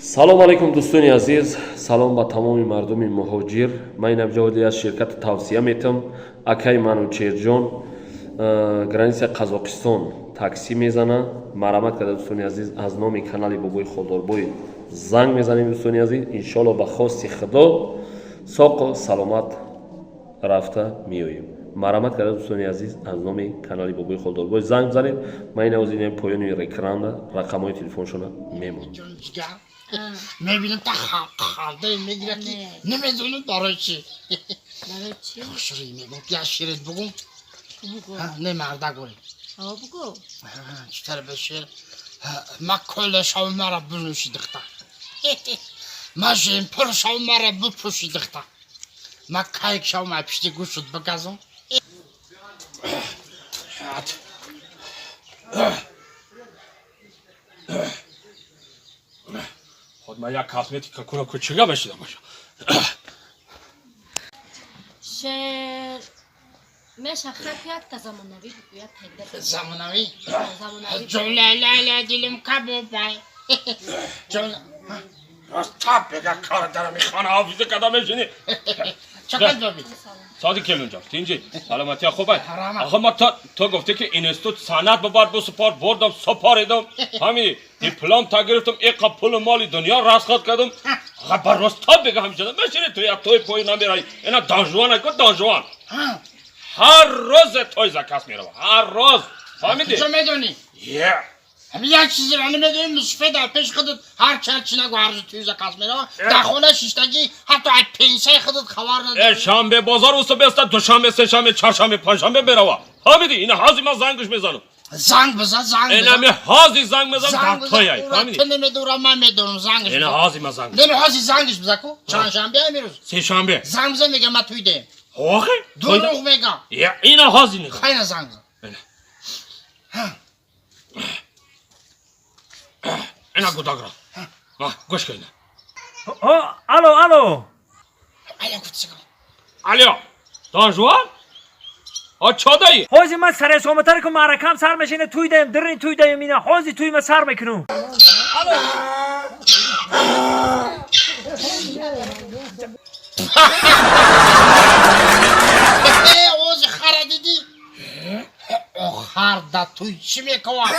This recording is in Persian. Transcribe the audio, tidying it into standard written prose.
салом алайкум дӯстони азиз, салом ба тамоми мардуми муҳоҷир. Ман Инамҷаводи аз ширкати тавсия метам. Акаи ману Черҷон граница Қазоқистон такси мезана. Марамат карда дӯстони азиз, аз номи канали Бобои Холдорбой занг мезанем дӯстони азиз. Иншоалло ба хости Худо соқу саломат рафта меоем. Марамат карда дӯстони азиз, аз номи канали Бобои Холдорбой занг бизанед. Ман ин авозини поёни экранда рақамҳои телефоншона мемонад. میبینم تا خالده میگیره که نمیدونم برای چی برای چی؟ شیرین میگم که شیرین بگم بگو نه مرده گوی بگو چطور بشه ما کل شو مرا بنوشیدخته ما جیم پر شو مرا بپوشیدخته ما کایک شو ما پشتی گوشت بگذم خود من یک کاسمتیک کنم که چگه بشیدم باشه شعر میشه خط یاد که زمانوی بگوید پیدا زمانوی زمانوی جمله لیلا دیلم کبابای جمله راست تاب بگه کار دارم میخوانه حافظه کدام میشینی چقدر ببین سادی کلون جا اینجی سلامتی خوبه حرامه. آخه ما تو گفته که اینستیتوت سند ببر بسپار بردم سپاریدم همین دیپلم تا گرفتم یک پول مالی دنیا رسخت کردم آخه بر راست تاب بگه همیشه میشینی تو یک توی پای نمیرایی اینا دانجوان نکن دانجوان هر روز توی زکاس میرم هر روز فهمیدی کجا میدونی یه همین یک چیزی رو نمیدونی مصفه در پیش خودت هر چرچی نگو هر روز توی زکاس میره در خونه شیشتگی حتی از پنسه خودت خبر نداری شنبه بازار اوستا بیسته دوشنبه سه‌شنبه چهارشنبه پنجشنبه بروا فهمیدی اینا حاضی من زنگش میزنم زنگ بزن زنگ اینا بزن می حاضی زنگ میزنم زنگ در توی بزن اون فهمیدی تو نمیدونم من میدونم زنگش اینا بزن حاضی من زنگ نمیخواستی زنگش بزن کو چهارشنبه میروز سه‌شنبه زنگ بزن میگه من توی ده آخه دروغ میگم یا اینا حاضی نه خیلی زنگ بزن اینا گوداگرا گوش کن الو آیا کچکم الو دانجوان چادایی حاجی من سر اسامتر که معرکم سر میشینه توی دایم درین توی دایم اینه حاجی توی من سر میکنم اوز خره دیدی او خر دا توی چی میکنم